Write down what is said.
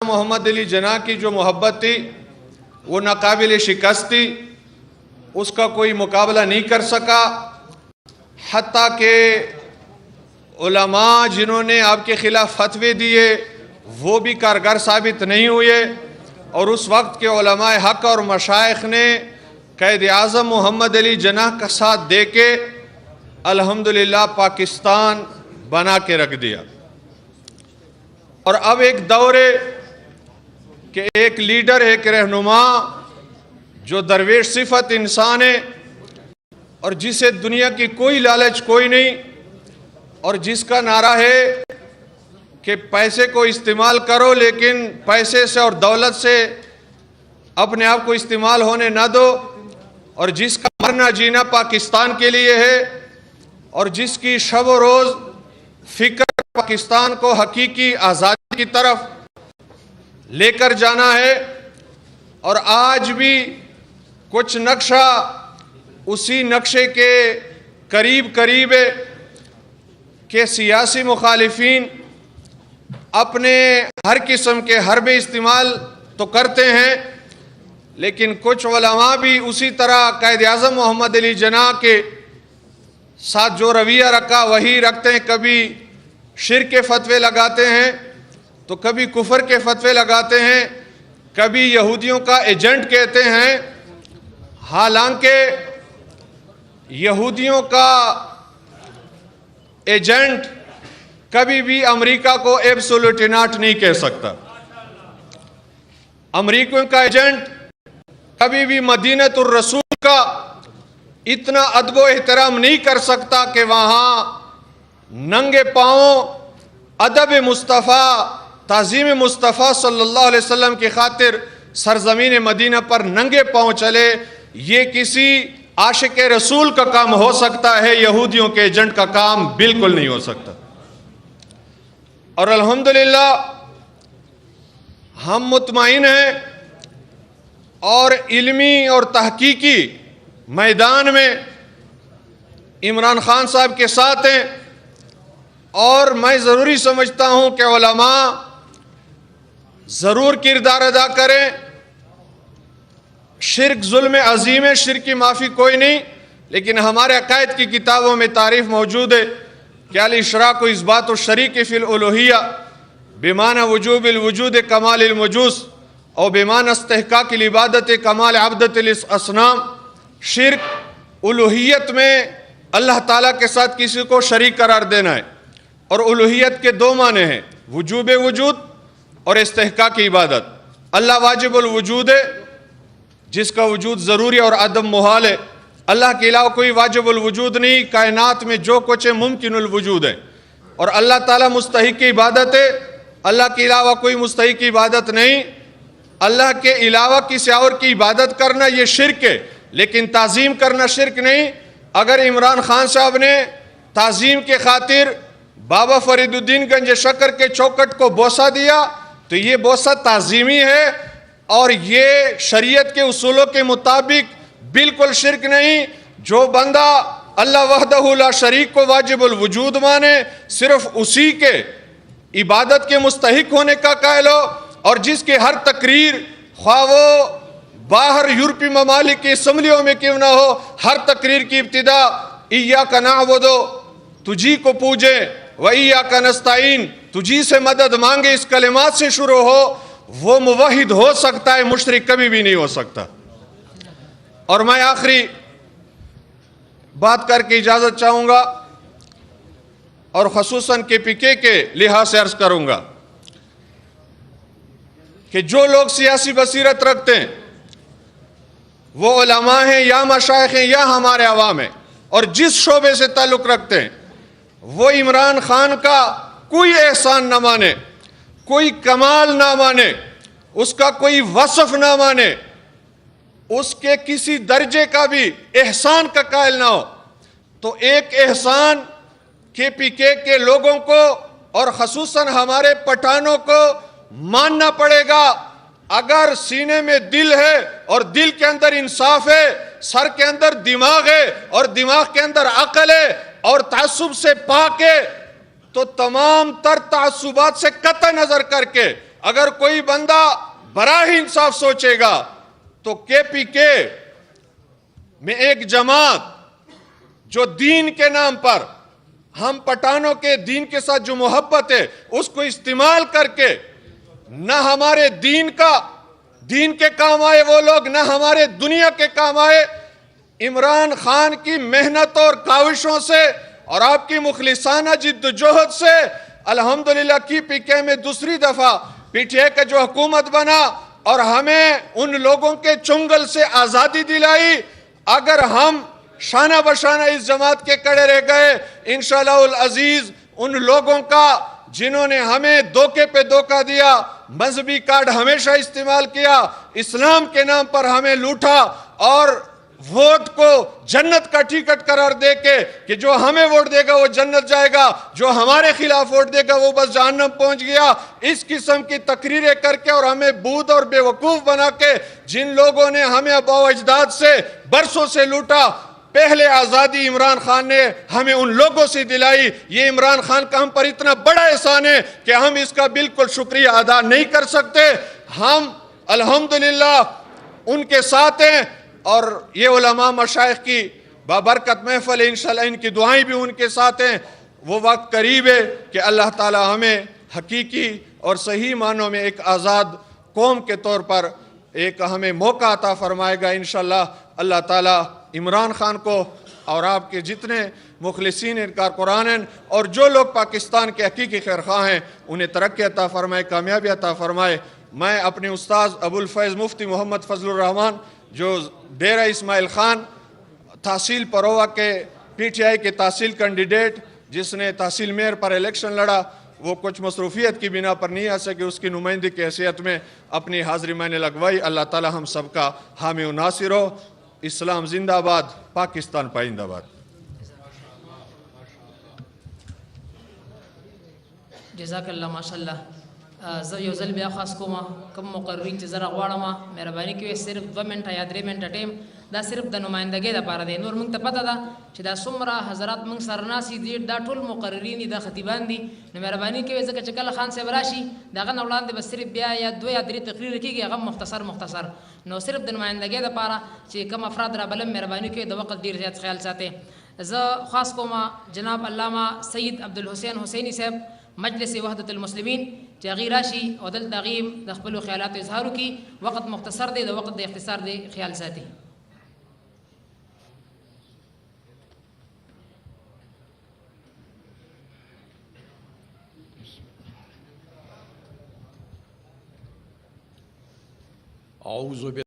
محمد علی جناح کی جو محبت تھی وہ ناقابل شکست تھی، اس کا کوئی مقابلہ نہیں کر سکا، حتیٰ کہ علماء جنہوں نے آپ کے خلاف فتوے دیے وہ بھی کارگر ثابت نہیں ہوئے، اور اس وقت کے علماء حق اور مشائخ نے قائد اعظم محمد علی جناح کا ساتھ دے کے الحمدللہ پاکستان بنا کے رکھ دیا۔ اور اب ایک دور ہے کہ ایک لیڈر، ایک رہنما جو درویش صفت انسان ہے اور جسے دنیا کی کوئی لالچ کوئی نہیں، اور جس کا نعرہ ہے کہ پیسے کو استعمال کرو لیکن پیسے سے اور دولت سے اپنے آپ کو استعمال ہونے نہ دو، اور جس کا مرنا جینا پاکستان کے لیے ہے، اور جس کی شب و روز فکر پاکستان کو حقیقی آزادی کی طرف لے کر جانا ہے۔ اور آج بھی کچھ نقشہ اسی نقشے کے قریب ہے کہ سیاسی مخالفین اپنے ہر قسم کے حربے استعمال تو کرتے ہیں، لیکن کچھ علماء بھی اسی طرح قائد اعظم محمد علی جناح کے ساتھ جو رویہ رکھا وہی رکھتے ہیں۔ کبھی شرک کے فتوے لگاتے ہیں تو کبھی کفر کے فتوے لگاتے ہیں، کبھی یہودیوں کا ایجنٹ کہتے ہیں، حالانکہ یہودیوں کا ایجنٹ کبھی بھی امریکہ کو ایبسولوٹیناٹ نہیں کہہ سکتا۔ امریکیوں کا ایجنٹ کبھی بھی مدینۃ الرسول کا اتنا ادب و احترام نہیں کر سکتا کہ وہاں ننگے پاؤں ادب مصطفیٰ، تعظیم مصطفیٰ صلی اللہ علیہ وسلم کی خاطر سرزمین مدینہ پر ننگے پاؤں چلے۔ یہ کسی عاشق رسول کا کام ہو سکتا ہے، یہودیوں کے ایجنٹ کا کام بالکل نہیں ہو سکتا۔ اور الحمدللہ ہم مطمئن ہیں اور علمی اور تحقیقی میدان میں عمران خان صاحب کے ساتھ ہیں، اور میں ضروری سمجھتا ہوں کہ علماء ضرور کردار ادا کریں۔ شرک ظلم عظیم ہے، شرک کی معافی کوئی نہیں، لیکن ہمارے عقائد کی کتابوں میں تعریف موجود ہے کہ الاشراک اثبات الشریک فی الالوہیہ بمعنی وجوب الوجود کمال الموجود اور بمعنی استحقاق العبادت کمال عبدت الاصنام۔ شرک الوہیت میں اللہ تعالیٰ کے ساتھ کسی کو شریک قرار دینا ہے، اور الوہیت کے دو معنی ہیں، وجوب وجود اور استحقاق عبادت۔ اللہ واجب الوجود ہے جس کا وجود ضروری اور عدم محال ہے، اللہ کے علاوہ کوئی واجب الوجود نہیں، کائنات میں جو کچھ ہے ممکن الوجود ہے، اور اللہ تعالیٰ مستحق عبادت ہے، اللہ کے علاوہ کوئی مستحق عبادت نہیں۔ اللہ کے علاوہ کسی اور کی عبادت کرنا یہ شرک ہے، لیکن تعظیم کرنا شرک نہیں۔ اگر عمران خان صاحب نے تعظیم کے خاطر بابا فرید الدین گنج شکر کے چوکٹ کو بوسہ دیا تو یہ بوسہ تعظیمی ہے، اور یہ شریعت کے اصولوں کے مطابق بالکل شرک نہیں۔ جو بندہ اللہ وحدہ لا شریک کو واجب الوجود مانے، صرف اسی کے عبادت کے مستحق ہونے کا قائل ہو، اور جس کے ہر تقریر خواہ وہ باہر یورپی ممالک کی اسمبلیوں میں کیوں نہ ہو، ہر تقریر کی ابتدا ایاک نعبد، تجھی کو پوجیں، و ایاک نستعین، تجھی سے مدد مانگے، اس کلمات سے شروع ہو، وہ موحد ہو سکتا ہے، مشرک کبھی بھی نہیں ہو سکتا۔ اور میں آخری بات کر کے اجازت چاہوں گا، اور خصوصاً KPK کے لحاظ سے عرض کروں گا کہ جو لوگ سیاسی بصیرت رکھتے ہیں، وہ علماء ہیں یا مشائخ ہیں یا ہمارے عوام ہیں، اور جس شعبے سے تعلق رکھتے ہیں، وہ عمران خان کا کوئی احسان نہ مانے، کوئی کمال نہ مانے، اس کا کوئی وصف نہ مانے، اس کے کسی درجے کا بھی احسان کا قائل نہ ہو، تو ایک احسان KPK کے لوگوں کو اور خصوصاً ہمارے پٹھانوں کو ماننا پڑے گا۔ اگر سینے میں دل ہے اور دل کے اندر انصاف ہے، سر کے اندر دماغ ہے اور دماغ کے اندر عقل ہے، اور تعصب سے پاک ہے، تو تمام تر تعصبات سے قطع نظر کر کے اگر کوئی بندہ براہ انصاف سوچے گا تو کے پی کے میں ایک جماعت جو دین کے نام پر ہم پٹھانوں کے دین کے ساتھ جو محبت ہے اس کو استعمال کر کے نہ ہمارے دین کے کام آئے وہ لوگ، نہ ہمارے دنیا کے کام آئے، عمران خان کی محنت اور کاوشوں سے اور آپ کی مخلصانہ جد و جہد سے الحمدللہ کی پی کے میں دوسری دفعہ پی ٹی آئی کا جو حکومت بنا اور ہمیں ان لوگوں کے چنگل سے آزادی دلائی. اگر ہم شانہ بشانہ اس جماعت کے کڑے رہ گئے، انشاءاللہ العزیز ان لوگوں کا جنہوں نے ہمیں دھوکے پہ دھوکہ دیا، مذہبی کارڈ ہمیشہ استعمال کیا، اسلام کے نام پر ہمیں لوٹا اور ووٹ کو جنت کا ٹکٹ قرار دے کے کہ جو ہمیں ووٹ دے گا وہ جنت جائے گا، جو ہمارے خلاف ووٹ دے گا وہ بس جہنم پہنچ گیا، اس قسم کی تقریریں کر کے اور ہمیں بود اور بے وقوف بنا کے جن لوگوں نے ہمیں آباء و اجداد سے برسوں سے لوٹا، پہلے آزادی عمران خان نے ہمیں ان لوگوں سے دلائی. یہ عمران خان کا ہم پر اتنا بڑا احسان ہے کہ ہم اس کا بالکل شکریہ ادا نہیں کر سکتے. ہم الحمدللہ ان کے ساتھ ہیں اور یہ علماء مشائخ کی بابرکت محفل ہے، انشاءاللہ ان کی دعائیں بھی ان کے ساتھ ہیں. وہ وقت قریب ہے کہ اللہ تعالی ہمیں حقیقی اور صحیح معنوں میں ایک آزاد قوم کے طور پر ایک ہمیں موقع عطا فرمائے گا. انشاءاللہ اللہ تعالی عمران خان کو اور آپ کے جتنے مخلصین کارکنان ہیں اور جو لوگ پاکستان کے حقیقی خیرخواہ ہیں انہیں ترقی عطا فرمائے، کامیابی عطا فرمائے. میں اپنے استاذ ابو الفیض مفتی محمد فضل الرحمان جو ڈیرہ اسماعیل خان تحصیل پروہ کے پی ٹی آئی کے تحصیل کینڈیڈیٹ جس نے تحصیل میئر پر الیکشن لڑا، وہ کچھ مصروفیت کی بنا پر نہیں آ سکے، اس کی نمائندگی کی حیثیت میں اپنی حاضری میں نے لگوائی. اللہ تعالی ہم سب کا حامی و ناصر ہو. اسلام زندہ آباد، پاکستان پائندہ آباد. جزاک اللہ ماشاءاللہ. زه یو ځل بیا خاص کوم کوم مقررین چې زه راغواړم مهرباني کوئ صرف 2 منټه یا 3 منټه ټیم دا صرف د نمائندګۍ دپاره دی. نور موږ ته پته ده چې دا څومره حضرات موږ سره ناست دي، دا ټول مقررین دي، دا خطیبان دي. نو مهرباني کوئ ځکه چې کله خان صاحب راشي د هغه نه وړاندې به صرف بیا یا 2 یا 3 تقریر کېږي، هغه مختصر. نو صرف د نمائندګۍ دپاره چې کوم افراد رابلم مهرباني کوئ د وقت ډېر زیات خیال ساتئ. زه خاص کوم جناب علامه سید عبدالحسین حسینی صاحب مجلس وحدت المسلمین چې هغې راشي او دلته هغې د خپلو خیالاتو اظهار وکړي. وقت مختصر دی، د وقت د اختصار دی خیال ساتي. اعوذ